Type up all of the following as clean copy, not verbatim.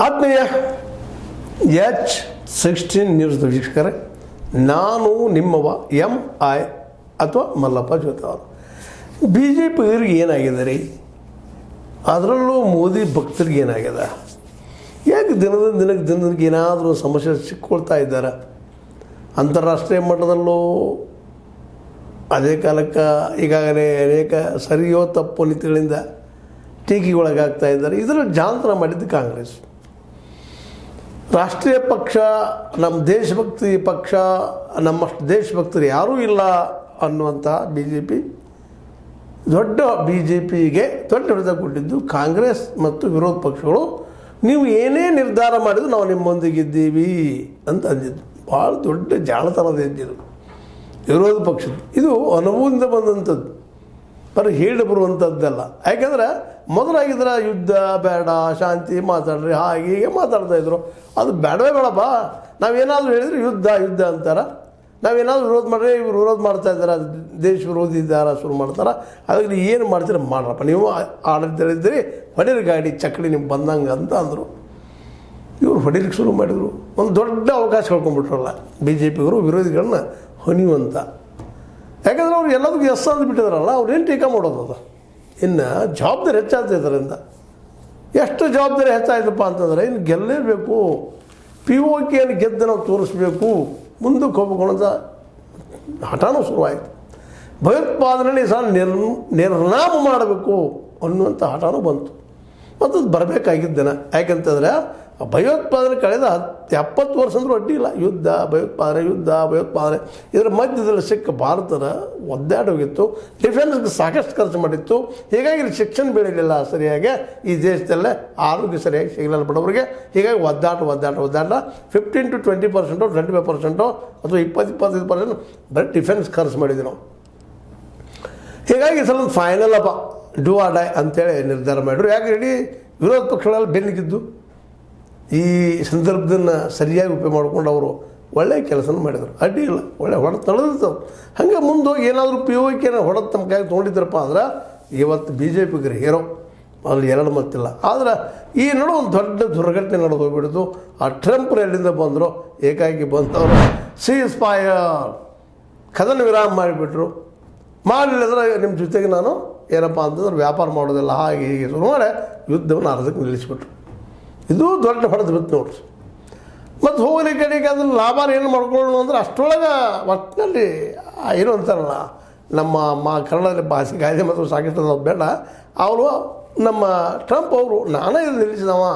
ಆತ್ಮೀಯ H16 news ವೀಕ್ಷಕರೇ, ನಾನು ನಿಮ್ಮವ MI ಅಥವಾ ಮಲ್ಲಪ್ಪ ಜೋತಾವರ್. ಬಿ ಜೆ ಪಿಗರಿಗೆ ಏನಾಗಿದೆ ರೀ, ಅದರಲ್ಲೂ ಮೋದಿ ಭಕ್ತರಿಗೆ ಏನಾಗಿದೆ? ಯಾಕೆ ದಿನಕ್ಕೆ ಏನಾದರೂ ಸಮಸ್ಯೆ ಸಿಕ್ಕೊಳ್ತಾ ಇದ್ದಾರೆ? ಅಂತಾರಾಷ್ಟ್ರೀಯ ಮಟ್ಟದಲ್ಲೂ ಅದೇ ಕಾಲಕ್ಕೆ ಈಗಾಗಲೇ ಅನೇಕ ಸರಿಯೋ ತಪ್ಪು ನೀತಿಗಳಿಂದ ಟೀಕೆಗೊಳಗಾಗ್ತಾ ಇದ್ದಾರೆ. ಇದರಲ್ಲಿ ಜಾಂತರ ಮಾಡಿದ್ದು ಕಾಂಗ್ರೆಸ್. ರಾಷ್ಟ್ರೀಯ ಪಕ್ಷ, ನಮ್ಮ ದೇಶಭಕ್ತಿ ಪಕ್ಷ, ನಮ್ಮಷ್ಟು ದೇಶಭಕ್ತರು ಯಾರೂ ಇಲ್ಲ ಅನ್ನುವಂಥ ಬಿ ಜೆ ಪಿ ಪಿಗೆ ದೊಡ್ಡ ಹೊಡೆತ ಕೊಟ್ಟಿದ್ದು ಕಾಂಗ್ರೆಸ್ ಮತ್ತು ವಿರೋಧ ಪಕ್ಷಗಳು. ನೀವು ಏನೇ ನಿರ್ಧಾರ ಮಾಡಿದ್ರು ನಾವು ನಿಮ್ಮೊಂದಿಗಿದ್ದೀವಿ ಅಂತ ಅಂದಿದ್ದು. ಭಾಳ ದೊಡ್ಡ ಜಾಣತನದ ಇದ್ದಿದ್ದು ವಿರೋಧ ಪಕ್ಷದ್ದು. ಇದು ಅನುಭವದಿಂದ ಬಂದಂಥದ್ದು, ಬರೀ ಹೇಳಿ ಬರುವಂಥದ್ದಲ್ಲ. ಯಾಕೆಂದರೆ ಮೊದಲಾಗಿದ್ರೆ ಯುದ್ಧ ಬೇಡ, ಶಾಂತಿ ಮಾತಾಡ್ರಿ, ಹಾಗೆ ಹೀಗೆ ಮಾತಾಡ್ತಾಯಿದ್ರು. ಅದು ಬೇಡವೇ ಬೇಡಪ್ಪ. ನಾವೇನಾದರೂ ಹೇಳಿದ್ರೆ ಯುದ್ಧ ಅಂತಾರೆ. ನಾವೇನಾದರೂ ವಿರೋಧ ಮಾಡಿದ್ರೆ ಇವ್ರು ವಿರೋಧ ಮಾಡ್ತಾ ಇದ್ದಾರೆ, ದೇಶ ವಿರೋಧಿ ಇದ್ದಾರೆ, ಶುರು ಮಾಡ್ತಾರೆ. ಅದಕ್ಕೆ ಏನು ಮಾಡ್ತೀರ ಮಾಡ್ರಪ್ಪ, ನೀವು ಆಡಳಿತ ಹೇಳಿದ್ದೀರಿ, ಹೊಡೀರಿ ಗಾಡಿ ಚಕ್ಕಡಿ ನಿಮ್ಗೆ ಬಂದಂಗೆ ಅಂತ ಅಂದರು. ಇವರು ಹೊಡೀಲಿಕ್ಕೆ ಶುರು ಮಾಡಿದರು. ಒಂದು ದೊಡ್ಡ ಅವಕಾಶ ಕಳ್ಕೊಂಡ್ಬಿಟ್ರಲ್ಲ ಬಿ ಜೆ ಪಿಗರು ವಿರೋಧಿಗಳನ್ನ ಹೊನಿಯುವಂಥ. ಯಾಕಂದರೆ ಅವ್ರು ಎಲ್ಲದಕ್ಕೂ ಎಸ್ ಅಂದ್ಬಿಟ್ಟಿದಾರಲ್ಲ, ಅವ್ರೇನು ಟೀಕಾ ಮಾಡೋದು? ಅದು ಇನ್ನು ಜವಾಬ್ದಾರಿ ಹೆಚ್ಚಾಗ್ತದೆ. ಇದರಿಂದ ಎಷ್ಟು ಜವಾಬ್ದಾರಿ ಹೆಚ್ಚಾಯ್ತಪ್ಪ ಅಂತಂದರೆ, ಇನ್ನು ಗೆಲ್ಲೇಬೇಕು. POKಯನ್ನು ಗೆದ್ದು ನಾವು ತೋರಿಸ್ಬೇಕು, ಮುಂದಕ್ಕೆ ಹೋಗ್ಬೇಕು ಅನ್ನೋಂಥ ಹಠನೂ ಶುರುವಾಯಿತು. ಭಯೋತ್ಪಾದನೆ ಸಹ ನಿರ್ನಾಮ ಮಾಡಬೇಕು ಅನ್ನುವಂಥ ಹಠನೂ ಬಂತು. ಮತ್ತು ಅದು ಬರಬೇಕಾಗಿದ್ದೇನೆ. ಯಾಕೆಂತಂದರೆ ಭಯೋತ್ಪಾದನೆ ಕಳೆದ 70 ವರ್ಷ ಅಂದರೂ ಅಡ್ಡಿ ಇಲ್ಲ. ಭಯೋತ್ಪಾದನೆ ಇದರ ಮಧ್ಯದಲ್ಲಿ ಸಿಕ್ಕ ಭಾರತದ ಒದ್ದಾಟ ಹೋಗಿತ್ತು. ಡಿಫೆನ್ಸ್ಗೆ ಸಾಕಷ್ಟು ಖರ್ಚು ಮಾಡಿತ್ತು. ಹೀಗಾಗಿ ಇಲ್ಲಿ ಶಿಕ್ಷಣ ಬೆಳೀಲಿಲ್ಲ ಸರಿಯಾಗಿ. ಈ ದೇಶದಲ್ಲೇ ಆರೋಗ್ಯ ಸರಿಯಾಗಿ ಸಿಗಲಿಲ್ಲ ಬಡವರಿಗೆ. ಹೀಗಾಗಿ ಒದ್ದಾಟ 15 to 20%, 25% ಅಥವಾ 20-25% ಬರೀ ಡಿಫೆನ್ಸ್ ಖರ್ಚು ಮಾಡಿದ್ವಿ ನಾವು. ಹೀಗಾಗಿ ಸ್ವಲ್ಪ ಫೈನಲ್ ಅಪ್ಪ, ಡೂ ಆರ್ ಡೈ ಅಂತೇಳಿ ನಿರ್ಧಾರ ಮಾಡಿದ್ರು. ಯಾಕೆ ಇಡೀ ವಿರೋಧ ಪಕ್ಷಗಳಲ್ಲಿ ಬೆನ್ನಿಗಿದ್ದು ಈ ಸಂದರ್ಭದನ್ನು ಸರಿಯಾಗಿ ಉಪಯೋಗ ಮಾಡ್ಕೊಂಡು ಅವರು ಒಳ್ಳೆಯ ಕೆಲಸನ ಮಾಡಿದರು. ಅಡ್ಡಿ ಇಲ್ಲ, ಒಳ್ಳೆ ಹೊಡೆದು ತಳೆದಿರ್ತವೆ. ಹಾಗೆ ಮುಂದೋಗಿ ಏನಾದರೂ POKನ ಹೊಡೆದು ತಮ್ಮ ಕೈಗೆ ತೊಗೊಂಡಿದ್ರಪ್ಪ ಅಂದ್ರೆ ಇವತ್ತು ಬಿ ಜೆ ಪಿಗರು ಹೀರೋ, ಅಲ್ಲಿ ಎರಡು ಮತ್ತಿಲ್ಲ. ಆದರೆ ಈ ನಡುವೆ ಒಂದು ದೊಡ್ಡ ದುರ್ಘಟನೆ ನಡೆದು ಹೋಗ್ಬಿಡ್ತು. ಆ ಟ್ರಂಪ್ ಎಲ್ಲಿಂದ ಬಂದರು, ಏಕಾಏಕಿ ಬಂದವರು ಸೀಸ್ ಫೈರ್, ಕದನ ವಿರಾಮ ಮಾಡಿಬಿಟ್ರು. ಮಾಡಲಿಲ್ಲದ್ರೆ ನಿಮ್ಮ ಜೊತೆಗೆ ನಾನು ಏನಪ್ಪ ಅಂತಂದ್ರೆ ವ್ಯಾಪಾರ ಮಾಡೋದಿಲ್ಲ, ಹಾಗೆ ಹೀಗೆ ಶುರು ಮಾಡಿ ಯುದ್ಧವನ್ನು ಅರ್ಧಕ್ಕೆ ನಿಲ್ಲಿಸಿಬಿಟ್ರು. ಇದು ದೊಡ್ಡ ಹೊಡೆದು ಬಿತ್ತು ನೋಡ್ರಿ. ಮತ್ತು ಹೋಗಲಿ ಕಡೆಗೆ ಅದನ್ನು ಲಾಭ ಏನು ಮಾಡ್ಕೊಳ್ಳೋಣ ಅಂದ್ರೆ ಅಷ್ಟರೊಳಗೆ ಒಟ್ಟಿನಲ್ಲಿ ಏನು ಅಂತಾರಲ್ಲ, ನಮ್ಮ ಕನ್ನಡದಲ್ಲಿ ಭಾಷೆ ಕಾಯ್ದೆ ಮತ್ತು ಸಾಕಿರ್ತದೆ ಬೇಡ. ಅವರು ನಮ್ಮ ಟ್ರಂಪ್ ಅವರು ನಾನೇ ಇದು ನಿಲ್ಲಿಸಿದವ,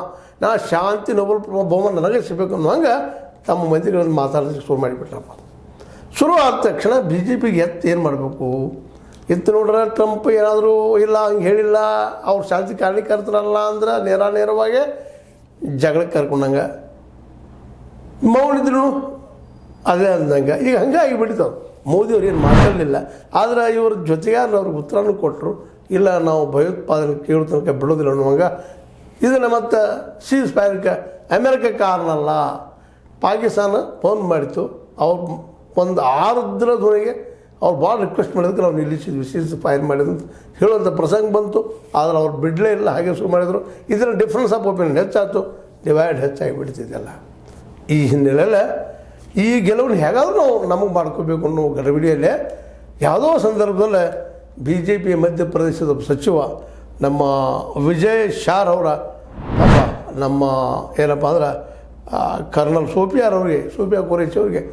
ನಾ ಶಾಂತಿ ನೋಬಲ್ ಬಹುಮಾನ ನನಗೆ ಸಿಗಬೇಕು ಅನ್ನೋಂಗೆ ತಮ್ಮ ಮಂತ್ರಿಗಳನ್ನು ಮಾತಾಡೋದಕ್ಕೆ ಶುರು ಮಾಡಿಬಿಟ್ರಪ್ಪ. ಶುರು ಆದ ತಕ್ಷಣ ಬಿ ಜೆ ಪಿಗೆ ಏನು ಮಾಡಬೇಕು? ನೋಡ್ರೆ ಟ್ರಂಪ್ ಏನಾದರೂ ಇಲ್ಲ ಹಂಗೆ ಹೇಳಿಲ್ಲ, ಅವ್ರು ಶಾಂತಿ ಕಾರ್ಯಕರ್ತರಲ್ಲ ಅಂದ್ರೆ ನೇರವಾಗಿ ಜಗಳಕ್ಕೆ ಕರ್ಕೊಂಡಂಗೆ, ಮೌನಿದ್ರು ಅದೇ ಅಂದಂಗೆ. ಈಗ ಹಂಗೆ ಆಗಿಬಿಡ್ತಾವೆ. ಮೋದಿಯವ್ರು ಏನು ಮಾತಾಡಲಿಲ್ಲ. ಆದರೆ ಇವ್ರ ಜೊತೆಗಾರರು ಅವ್ರಿಗೆ ಉತ್ತರನೂ ಕೊಟ್ಟರು, ಇಲ್ಲ ನಾವು ಭಯೋತ್ಪಾದನೆ ಕೇಳೋ ತನಕ ಬಿಡೋದಿಲ್ಲ ಅನ್ನುವಂಗೆ. ಇದನ್ನು ಮತ್ತು ಸೀಸ್ ಫೈರ್ಗೆ ಅಮೆರಿಕ ಕಾರಣ ಅಲ್ಲ, ಪಾಕಿಸ್ತಾನ ಫೋನ್ ಮಾಡಿತ್ತು. ಅವ್ರು ಒಂದು 6 ದಿನ ಧ್ವನಿಗೆ ಅವ್ರು ಭಾಳ ರಿಕ್ವೆಸ್ಟ್ ಮಾಡಿದಕ್ಕೆ ನಾವು ನಿಲ್ಲಿಸಿದ್ವಿ, ಸೀಸ್ ಫೈರ್ ಮಾಡಿದಂತ ಹೇಳುವಂಥ ಪ್ರಸಂಗ ಬಂತು. ಆದರೆ ಅವ್ರು ಬಿಡಲೇ ಇಲ್ಲ, ಹಾಗೆ ಶುರು ಮಾಡಿದರು. ಇದರ ಡಿಫ್ರೆನ್ಸ್ ಆಫ್ ಒಪಿನಿಯನ್ ಹೆಚ್ಚಾಯ್ತು, ಡಿವೈಡ್ ಹೆಚ್ಚಾಗಿ ಬಿಡ್ತಿದ್ದೆಲ್ಲ. ಈ ಹಿನ್ನೆಲೆಯಲ್ಲಿ ಈ ಗೆಲುವನ್ನು ಹೇಗಾದರೂ ನಾವು ನಮಗೆ ಮಾಡ್ಕೋಬೇಕು ಅನ್ನೋ ಗಡಿಬಿಡಿಯಲ್ಲೇ ಯಾವುದೋ ಸಂದರ್ಭದಲ್ಲೇ ಬಿ ಜೆ ಪಿ ಮಧ್ಯಪ್ರದೇಶದ ಸಚಿವ ನಮ್ಮ ವಿಜಯ್ ಶಾರ್ ಅವರ ಪಾಪ ನಮ್ಮ ಏನಪ್ಪ ಅಂದ್ರೆ ಕರ್ನಲ್ ಸೋಫಿಯಾ ಕುರೇಶಿ ಅವರಿಗೆ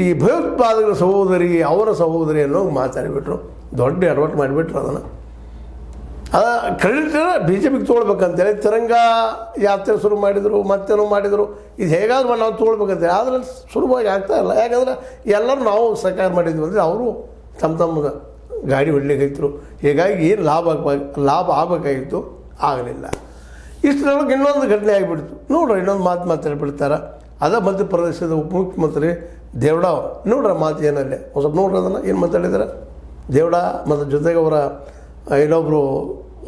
ಈ ಭಯೋತ್ಪಾದಕರ ಸಹೋದರಿ, ಅವರ ಸಹೋದರಿ ಅನ್ನೋ ಮಾತಾಡಿಬಿಟ್ರು. ದೊಡ್ಡ ಎಡವಟ್ಟು ಮಾಡಿಬಿಟ್ರು. ಅದನ್ನು ಕ್ರೆಡಿಟ್ ಬಿ ಜೆ ಪಿಗೆ ತೊಗೊಳ್ಬೇಕಂತೇಳಿ ತಿರಂಗ ಯಾತ್ರೆ ಶುರು ಮಾಡಿದರು, ಮತ್ತೇನೋ ಮಾಡಿದರು. ಇದು ಹೇಗಾದ್ರೂ ನಾವು ತೊಗೊಳ್ಬೇಕಂತೇಳಿ, ಆದರೆ ಸುಲಭವಾಗಿ ಆಗ್ತಾಯಿಲ್ಲ. ಯಾಕಂದರೆ ಎಲ್ಲರೂ ನಾವು ಸಹಕಾರ ಮಾಡಿದ್ವಿ ಅಂದರೆ ಅವರು ತಮ್ಮ ಗಾಡಿ ಹೊಡ್ಲಿಕ್ಕಾಯ್ತರು. ಹೀಗಾಗಿ ಏನು ಲಾಭ ಆಗಬೇಕಾಗಿತ್ತು, ಆಗಲಿಲ್ಲ. ಇಷ್ಟರೊಳಗೆ ಇನ್ನೊಂದು ಘಟನೆ ಆಗಿಬಿಡ್ತು ನೋಡ್ರಿ. ಇನ್ನೊಂದು ಮಾತಾಡ್ಬಿಡ್ತಾರೆ. ಅದ ಮಧ್ಯಪ್ರದೇಶದ ಉಪಮುಖ್ಯಮಂತ್ರಿ ದೇವಡಾ ನೋಡ್ರ ಮಾತು ಏನಲ್ಲಿ ಒಂದು ಸ್ವಲ್ಪ ನೋಡ್ರಿ, ಅದನ್ನು ಏನು ಮಾತಾಡಿದ್ದಾರೆ ದೇವಡಾ ಮತ್ತು ಜೊತೆಗೆ ಅವರ ಇನ್ನೊಬ್ಬರು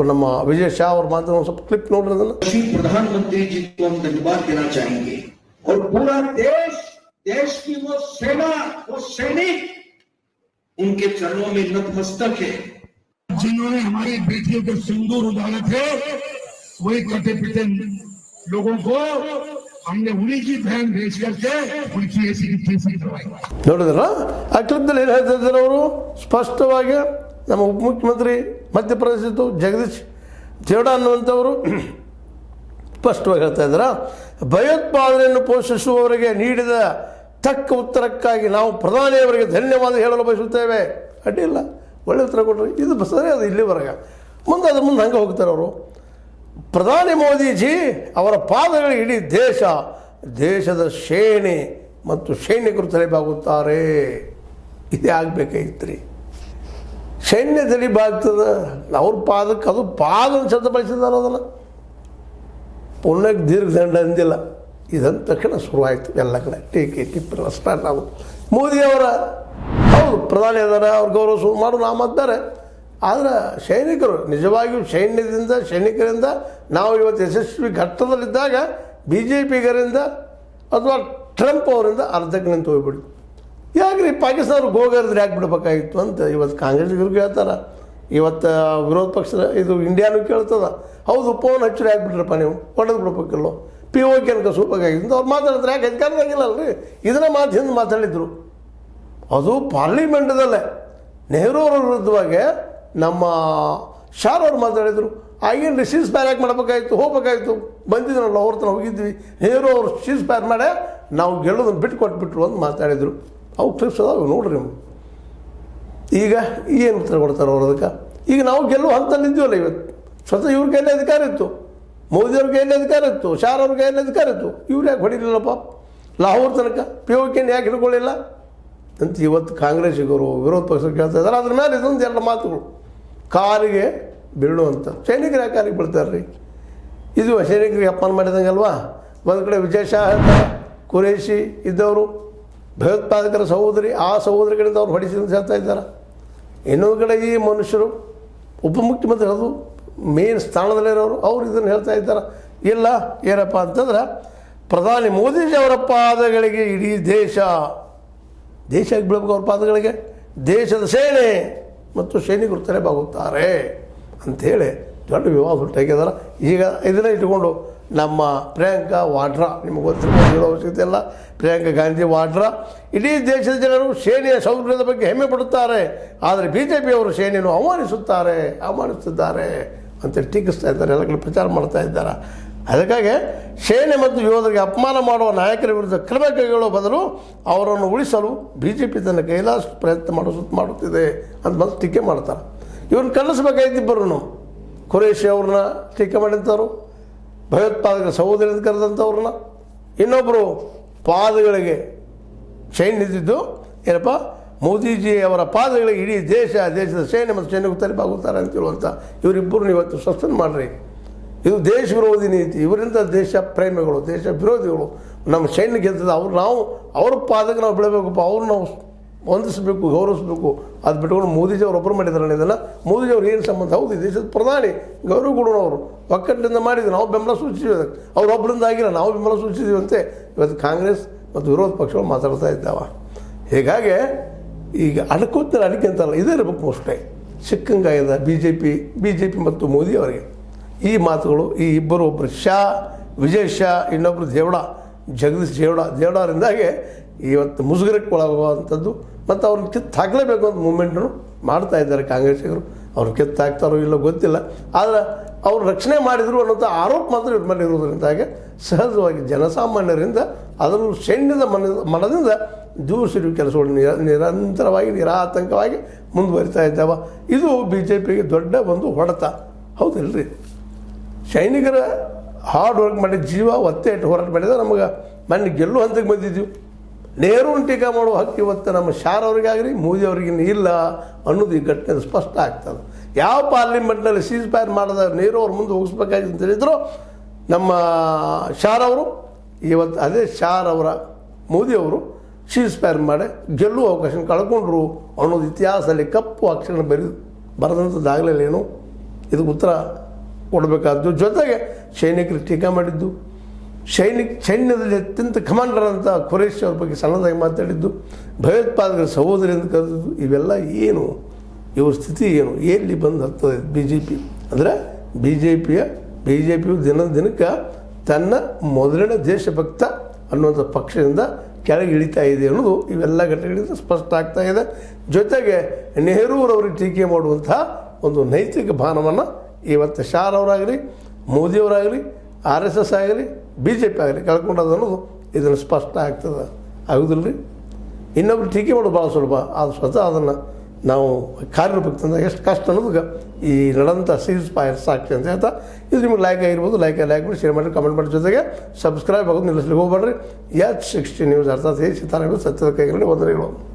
ನಮ್ಮ ವಿಜಯ್ ಶಾ ಅವ್ರ ಮಾತು ಒಂದು ಸ್ವಲ್ಪ ಕ್ಲಿಪ್ ನೋಡ್ರಿ ಅದನ್ನು. प्रधानमंत्री जी को हम धन्यवाद देना चाहेंगे और पूरा देश की वो सेना, वो सैनिक उनके चरणों में नतमस्तक है, जिन्होंने हमारी बेटियों के सिंदूर उड़ाने थे, वही कटे पिटे लोगों को हमने उन्हीं की बहन भेज करके उनकी ऐसी की तैसी करवाई। ನೋಡಿದ್ರ ಆ ಕ್ಲಿಪ್ದಲ್ಲಿ ಏನು ಹೇಳ್ತಾ ಇದ್ದಾರೆ ಅವರು ಸ್ಪಷ್ಟವಾಗಿ ನಮ್ಮ ಉಪಮುಖ್ಯಮಂತ್ರಿ ಮಧ್ಯಪ್ರದೇಶದ್ದು ಜಗದೀಶ್ ದೇವಡಾ ಅನ್ನುವಂಥವರು ಸ್ಪಷ್ಟವಾಗಿ ಹೇಳ್ತಾ ಇದ್ದಾರೆ, ಭಯೋತ್ಪಾದನೆಯನ್ನು ಪೋಷಿಸುವವರಿಗೆ ನೀಡಿದ ತಕ್ಕ ಉತ್ತರಕ್ಕಾಗಿ ನಾವು ಪ್ರಧಾನಿಯವರಿಗೆ ಧನ್ಯವಾದ ಹೇಳಲು ಬಯಸುತ್ತೇವೆ. ಅಡ್ಡಿಲ್ಲ, ಒಳ್ಳೆ ಉತ್ತರ ಕೊಟ್ಟರು, ಇದು ಸರಿ ಅದು ಇಲ್ಲಿವರೆಗೆ. ಮುಂದೆ ಅದ್ರ ಮುಂದೆ ಹಂಗೆ ಹೋಗ್ತಾರೆ ಅವರು. ಪ್ರಧಾನಿ ಮೋದಿಜಿ ಅವರ ಪಾದಗಳಿಗೆ ಇಡೀ ದೇಶದ ಸೇನೆ ಮತ್ತು ಸೈನಿಕರು ತಲೆಬಾಗುತ್ತಾರೆ. ಇದೇ ಆಗಬೇಕಾಗಿತ್ತು ರೀ. ಸೈನ್ಯ ತಲೆಬಾಗ್ತದೆ ಅವ್ರ ಪಾದಕ್ಕೆ, ಅದು ಪಾದ ಶಬ್ದ ಬಳಸಿದ್ದಾರೆ, ಅದನ್ನು ಪುಣ್ಯಕ್ಕೆ ದೀರ್ಘದಂಡ ಅಂದಿಲ್ಲ. ಇದಂತ ತಕ್ಷಣ ಶುರುವಾಯಿತು ಎಲ್ಲ ಕಡೆ ಟೀಕೆ ಟಿಪ್ಪಣ ಸ್ಟಾರ್ಟ್ ಆಗೋದು. ಮೋದಿಯವರ ಹೌದು ಪ್ರಧಾನಿ ಅದರ ಅವ್ರ ಗೌರವ ಮಾಡು ನಾ ಮಾಡ್ತಾರೆ. ಆದರೆ ಸೈನಿಕರು ನಿಜವಾಗಿಯೂ ಸೈನಿಕರಿಂದ ನಾವು ಇವತ್ತು ಯಶಸ್ವಿ ಘಟ್ಟದಲ್ಲಿದ್ದಾಗ ಬಿ ಜೆ ಪಿಗರಿಂದ ಅಥವಾ ಟ್ರಂಪ್ ಅವರಿಂದ ಅರ್ಧಕ್ಕೆ ನಿಂತು ಹೋಗ್ಬಿಡಿ. ಯಾಕ್ರಿ ಪಾಕಿಸ್ತಾನವ್ರು ಗೋಗರಿದ್ರೆ ಯಾಕೆ ಬಿಡಬೇಕಾಗಿತ್ತು ಅಂತ ಇವತ್ತು ಕಾಂಗ್ರೆಸ್ಸಿಗರು ಹೇಳ್ತಾರೆ. ಇವತ್ತು ವಿರೋಧ ಪಕ್ಷದ ಇದು ಇಂಡಿಯಾನು ಕೇಳ್ತದ, ಹೌದು ಫೋನ್ ಹಚ್ಚರಿ ಹಾಕ್ಬಿಟ್ರಪ್ಪ ನೀವು ಹೊಡೆದು ಬಿಡ್ಬೇಕಲ್ಲೋ, ಪಿ ಓ ಕೆ ಅನ್ಕ ಸೂಪಾಗಿತ್ತು ಅವ್ರು ಮಾತಾಡಿದ್ರೆ ಯಾಕೆ ಅಧಿಕಾರದಾಗಿಲ್ಲ ಅಲ್ರಿ. ಇದನ್ನೇ ಹಿಂದೆ ಮಾತಾಡಿದ್ರು. ಅದು ಪಾರ್ಲಿಮೆಂಟ್ದಲ್ಲೇ ನೆಹರು ಅವರ ವಿರುದ್ಧವಾಗಿ ನಮ್ಮ ಶಾರ್ ಅವ್ರು ಮಾತಾಡಿದರು. ಆಗೇನು ಸೀಸ್ ಫೈರ್ ಯಾಕೆ ಮಾಡಬೇಕಾಗಿತ್ತು, ಹೋಗ್ಬೇಕಾಗಿತ್ತು, ಬಂದಿದ್ರಲ್ಲ ಅವ್ರ ತನ ಹೋಗಿದ್ವಿ, ನೆಹರು ಅವರು ಸೀಸ್ ಫೈರ್ ಮಾಡಿ ನಾವು ಗೆಲ್ಲೋದನ್ನು ಬಿಟ್ಟು ಕೊಟ್ಬಿಟ್ರು ಅಂತ ಮಾತಾಡಿದರು. ಅವು ಕ್ಲಿಪ್ಸ್ ಅದಾವೆ ನೋಡ್ರಿ ನೀವು. ಈಗ ಏನು ಉತ್ತರ ಕೊಡ್ತಾರೆ ಅವ್ರು ಅದಕ್ಕೆ? ಈಗ ನಾವು ಗೆಲ್ಲುವ ಹಂತಲ್ಲಿದ್ದೀವಲ್ಲ ಇವತ್ತು. ಸ್ವತಃ ಇವ್ರ ಕೈಯಲ್ಲಿ ಅಧಿಕಾರ ಇತ್ತು, ಮೋದಿಯವ್ರ ಕೈಯಲ್ಲಿ ಅಧಿಕಾರ ಇತ್ತು, ಶಾರ್ ಅವ್ರ ಕೈಯಲ್ಲಿ ಅಧಿಕಾರ ಇತ್ತು, ಇವ್ರು ಯಾಕೆ ಹೊಡಿಲಿಲ್ಲಪ್ಪ ಲಾಹೋರ್ ತನಕ, ಪಿ ಓ ಕೆನ ಯಾಕೆ ಹಿಡ್ಕೊಳ್ಳಿಲ್ಲ ಅಂತ ಇವತ್ತು ಕಾಂಗ್ರೆಸ್ಸಿಗರು ವಿರೋಧ ಪಕ್ಷ ಕೇಳ್ತಾ ಇದ್ದಾರೆ. ಅದ್ರ ಮೇಲೆ ಇದೊಂದು ಎರಡು ಮಾತುಗಳು ಕಾಲಿಗೆ ಬೀಳುವಂಥ. ಸೈನಿಕರು ಯಾಕೆ ಕಾಲಿಗೆ ಬೀಳ್ತಾರೆ ರೀ? ಇದು ಸೈನಿಕರಿಗೆ ಅಪಮಾನ ಮಾಡಿದಂಗಲ್ವಾ? ಒಂದು ಕಡೆ ವಿಜಯ್ ಶಾ ಹೇಳ್ತಾರೆ, ಕುರೇಶಿ ಇದ್ದವರು ಭಯೋತ್ಪಾದಕರ ಸಹೋದರಿ, ಆ ಸಹೋದರಿಗಳಿಂದ ಅವ್ರು ಹೊಡಿಸಿ ಅಂತ ಹೇಳ್ತಾ ಇದ್ದಾರೆ. ಇನ್ನೊಂದು ಕಡೆ ಈ ಮನುಷ್ಯರು ಉಪಮುಖ್ಯಮಂತ್ರಿ ಅದು ಮೇನ್ ಸ್ಥಾನದಲ್ಲಿರೋರು ಅವ್ರು ಇದನ್ನು ಹೇಳ್ತಾ ಇದ್ದಾರೆ. ಇಲ್ಲ ಏನಪ್ಪ ಅಂತಂದ್ರೆ ಪ್ರಧಾನಿ ಮೋದಿಜಿ ಅವರ ಪಾದಗಳಿಗೆ ಇಡೀ ದೇಶಕ್ಕೆ ಬೀಳಬೇಕು, ಅವ್ರ ಪಾದಗಳಿಗೆ ದೇಶದ ಸೇನೆ ಮತ್ತು ಸೈನಿಕರು ತಲೆಬಾಗುತ್ತಾರೆ ಅಂಥೇಳಿ ದೊಡ್ಡ ವಿವಾದ ಹುಟ್ಟಾಕಿದ್ದಾರೆ. ಈಗ ಇದನ್ನೇ ಇಟ್ಕೊಂಡು ನಮ್ಮ ಪ್ರಿಯಾಂಕಾ ವಾಡ್ರಾ, ನಿಮಗೆ ಗೊತ್ತಿರ್ಬೋದು, ಹೇಳೋ ಅವಶ್ಯಕತೆ ಇಲ್ಲ, ಪ್ರಿಯಾಂಕಾ ಗಾಂಧಿ ವಾಡ್ರಾ ಇಡೀ ದೇಶದ ಜನರು ಸೇನೆಯ ಸೌಲಭ್ಯದ ಬಗ್ಗೆ ಹೆಮ್ಮೆ ಪಡುತ್ತಾರೆ, ಆದರೆ ಬಿ ಜೆ ಪಿಯವರು ಸೇನೆಯನ್ನು ಅವಮಾನಿಸುತ್ತಿದ್ದಾರೆ ಅಂತ ಟೀಕಿಸ್ತಾ ಇದ್ದಾರೆ, ಎಲ್ಲ ಕಡೆ ಪ್ರಚಾರ ಮಾಡ್ತಾ ಇದ್ದಾರೆ. ಅದಕ್ಕಾಗಿ ಸೇನೆ ಮತ್ತು ಯೋಧರಿಗೆ ಅಪಮಾನ ಮಾಡುವ ನಾಯಕರ ವಿರುದ್ಧ ಕ್ರಮ ಕೈಗೊಳ್ಳುವ ಬದಲು ಅವರನ್ನು ಉಳಿಸಲು ಬಿ ಜೆ ಪಿ ತನ್ನ ಕೈಲಾಷ್ಟು ಪ್ರಯತ್ನ ಮಾಡುತ್ತಿದೆ ಅಂತ ಮತ್ತೆ ಟೀಕೆ ಮಾಡ್ತಾರೆ. ಇವ್ರನ್ನ ಕಳಿಸ್ಬೇಕಾಯ್ತು ಇಬ್ಬರು. ಖುರೇಶಿ ಅವ್ರನ್ನ ಟೀಕೆ ಮಾಡಿದಂಥವ್ರು, ಭಯೋತ್ಪಾದಕ ಸಹೋದರಿ ಅಂತ ಕರೆದಂಥವ್ರನ್ನ, ಇನ್ನೊಬ್ಬರು ಪಾದಗಳಿಗೆ ಚೈನ್ ನಿಂತಿದ್ದು ಏನಪ್ಪ ಮೋದಿಜಿ ಅವರ ಪಾದಗಳಿಗೆ ಇಡೀ ದೇಶದ ಸೇನೆ ಮತ್ತು ಸೈನಿಕರು ತಲೆಬಾಗುತ್ತಾರೆ ಅಂತ ಹೇಳುವಂಥ ಇವರಿಬ್ಬರನ್ನ ಇವತ್ತು ಸಸ್ಪೆಂಡ್ ಮಾಡಿರಿ. ಇದು ದೇಶ ವಿರೋಧಿ ನೀತಿ. ಇವರಿಂದ ದೇಶ ಪ್ರೇಮಿಗಳು, ದೇಶ ವಿರೋಧಿಗಳು ನಮ್ಮ ಸೈನ್ಯ ಗೆಲ್ತದೆ. ನಾವು ಅವ್ರ ಪಾದಕ್ಕೆ ನಾವು ಬೆಳಬೇಕಪ್ಪ, ಅವ್ರು ನಾವು ವಂದಿಸಬೇಕು, ಗೌರವಿಸಬೇಕು. ಅದು ಬಿಟ್ಕೊಂಡು ಮೋದಿಜಿ ಅವ್ರು ಒಬ್ಬರು ಮಾಡಿದಾರೆ ಇದನ್ನು. ಮೋದಿಜಿ ಅವ್ರು ಏನು ಸಂಬಂಧ? ಹೌದು, ಈ ದೇಶದ ಪ್ರಧಾನಿ ಗೌರವ ಕೊಡೋಣವರು ಒಕ್ಕಟ್ಟಿನಿಂದ ಮಾಡಿದ್ರು, ನಾವು ಬೆಂಬಲ ಸೂಚಿಸಿದ್ವಿ. ಅದಕ್ಕೆ ಅವ್ರು ಒಬ್ಬರಿಂದ ಆಗಿಲ್ಲ, ನಾವು ಬೆಂಬಲ ಸೂಚಿಸಿದ್ವಂತೆ ಇವತ್ತು ಕಾಂಗ್ರೆಸ್ ಮತ್ತು ವಿರೋಧ ಪಕ್ಷಗಳು ಮಾತಾಡ್ತಾ ಇದ್ದಾವೆ. ಹೀಗಾಗಿ ಈಗ ಅಡಕೆ ಅಂತಲ್ಲ, ಇದೇ ಇರಬೇಕು ಮೋಸ್ಟ್ಲಿ ಸಿಕ್ಕಂಗಾಗಿದೆ ಬಿ ಜೆ ಪಿ ಮತ್ತು ಮೋದಿ ಅವರಿಗೆ. ಈ ಮಾತುಗಳು ಈ ಇಬ್ಬರು, ಒಬ್ಬರು ವಿಜಯ್ ಶಾ, ಇನ್ನೊಬ್ಬರು ಜಗದೀಶ್ ದೇವಡಾರಿಂದಾಗಿ ಇವತ್ತು ಮುಜುಗರಕ್ಕೆ ಒಳಗುವಂಥದ್ದು ಮತ್ತು ಅವ್ರನ್ನ ಕಿತ್ತು ಹಾಕಲೇಬೇಕು ಅಂತ ಮೂಮೆಂಟನ್ನು ಮಾಡ್ತಾ ಇದ್ದಾರೆ ಕಾಂಗ್ರೆಸ್ಸಿಗರು. ಅವ್ರನ್ನ ಕಿತ್ತು ಹಾಕ್ತಾರೋ ಇಲ್ಲೋ ಗೊತ್ತಿಲ್ಲ, ಆದರೆ ಅವ್ರು ರಕ್ಷಣೆ ಮಾಡಿದರು ಅನ್ನೋಂಥ ಆರೋಪ ಮಾತ್ರ ಇವ್ರ ಮೇಲೆ ಇರೋದ್ರಿಂದಾಗಿ ಸಹಜವಾಗಿ ಜನಸಾಮಾನ್ಯರಿಂದ ಅದರಲ್ಲೂ ಸೈನ್ಯದ ಮನದಿಂದ ದೂರಿಸಿರುವ ಕೆಲಸಗಳು ನಿರಂತರವಾಗಿ ನಿರಾತಂಕವಾಗಿ ಮುಂದುವರಿತಾ ಇದ್ದಾವೆ. ಇದು ಬಿ ಜೆ ಪಿಗೆ ದೊಡ್ಡ ಒಂದು ಹೊಡೆತ, ಹೌದಿಲ್ರಿ? ಸೈನಿಕರ ಹಾರ್ಡ್ ವರ್ಕ್ ಮಾಡಿ ಜೀವ ಒತ್ತೆ ಇಟ್ಟು ಹೋರಾಟ ಮಾಡಿದ ನಮಗೆ ಮೊನ್ನೆ ಗೆಲ್ಲುವ ಹಂತಕ್ಕೆ ಬಂದಿದ್ದೀವಿ. ನೆಹರೂನ ಟೀಕಾ ಮಾಡುವ ಹಕ್ಕು ಇವತ್ತು ನಮ್ಮ ಶಾರ್ ಅವರಿಗಾಗಲಿ ಮೋದಿ ಅವರಿಗೆ ಇಲ್ಲ ಅನ್ನೋದು ಈ ಘಟನೆ ಸ್ಪಷ್ಟ ಆಗ್ತದೆ. ಯಾವ ಪಾರ್ಲಿಮೆಂಟ್ನಲ್ಲಿ ಸೀಸ್ ಫೈರ್ ಮಾಡಿದ ನೆಹರು ಅವ್ರು ಮುಂದೆ ಹೋಗಿಸ್ಬೇಕಾಗಿತ್ತು ಅಂತ ಹೇಳಿದ್ರು ನಮ್ಮ ಶಾರ್ ಅವರು, ಇವತ್ತು ಅದೇ ಶಾರ್ ಅವರ ಮೋದಿಯವರು ಸೀಸ್ ಫೈರ್ ಮಾಡಿ ಗೆಲ್ಲುವ ಅವಕಾಶ ಕಳ್ಕೊಂಡ್ರು ಅನ್ನೋದು ಇತಿಹಾಸದಲ್ಲಿ ಕಪ್ಪು ಅಕ್ಷರ ಬರೆದಂಥದ್ದಾಗಲಿಲ್ಲ. ಏನು ಇದಕ್ಕೆ ಉತ್ತರ ಕೊಡಬೇಕಾದ್ದು. ಜೊತೆಗೆ ಸೈನಿಕರು ಟೀಕಾ ಮಾಡಿದ್ದು, ಸೈನ್ಯದಲ್ಲಿ ಅತ್ಯಂತ ಕಮಾಂಡರ್ ಅಂತ ಖುರೇಶಿ ಅವ್ರ ಬಗ್ಗೆ ಸಣ್ಣದಾಗಿ ಮಾತಾಡಿದ್ದು, ಭಯೋತ್ಪಾದಕರ ಸಹೋದರಿ ಅಂತ ಕರೆದಿದ್ದು, ಇವೆಲ್ಲ ಏನು? ಇವ್ರ ಸ್ಥಿತಿ ಏನು? ಎಲ್ಲಿ ಬಂದು ಹತ್ತದ ಬಿ ಜೆ ಪಿ ಅಂದರೆ ಬಿ ಜೆ ಪಿಯು ದಿನಕ್ಕೆ ತನ್ನ ಮೊದಲನೇ ದೇಶಭಕ್ತ ಅನ್ನುವಂಥ ಪಕ್ಷದಿಂದ ಕೆಳಗೆ ಇಳಿತಾ ಇದೆ ಅನ್ನೋದು ಇವೆಲ್ಲ ಘಟನೆಗಳಿಂದ ಸ್ಪಷ್ಟ ಆಗ್ತಾ ಇದೆ. ಜೊತೆಗೆ ನೆಹರೂರವರಿಗೆ ಟೀಕೆ ಮಾಡುವಂತಹ ಒಂದು ನೈತಿಕ ಭಾನವನ್ನು ಇವತ್ತು ಶಾರ್ ಅವರಾಗಲಿ, ಮೋದಿಯವರಾಗಲಿ, RSS ಆಗಲಿ, BJP ಆಗಲಿ ಕಳ್ಕೊಂಡದ್ದು ಅನ್ನೋದು ಇದನ್ನು ಸ್ಪಷ್ಟ ಆಗ್ತದೆ. ಆಗೋದಿಲ್ಲ ರೀ. ಇನ್ನೊಬ್ರು ಟೀಕೆ ಮಾಡೋದು ಭಾಳ ಸುಲಭ, ಅದು ಸ್ವತಃ ಅದನ್ನು ನಾವು ಕಾರ್ಯರೂಪಕ್ಕೆ ತಂದಾಗ ಎಷ್ಟು ಕಷ್ಟ ಅನ್ನೋದಕ್ಕೆ ಈ ನಡೆದಂಥ ಸೀಸ್ ಫೈರ್ ಸಾಕ್ಷಿ ಅಂತ ಹೇಳ್ತಾ, ಇದು ನಿಮ್ಗೆ ಲೈಕ್ ಆಗಿರ್ಬೋದು. ಲೈಕ್ ಮಾಡಿ, ಶೇರ್ ಮಾಡಿ, ಕಮೆಂಟ್ ಮಾಡಿ, ಜೊತೆಗೆ ಸಬ್ಸ್ಕ್ರೈಬ್ ಆಗೋದು ನಿಲ್ಲಿಸ್ಲಿಕ್ಕೆ ಹೋಗ್ಬೇಡ್ರಿ. H60 ನ್ಯೂಸ್ ಅರ್ಥಾತ್ ಸೀತಾರಾಮ ಸತ್ಯದ ಕೈಗಳಲ್ಲಿ ವಂದನೆಗಳು.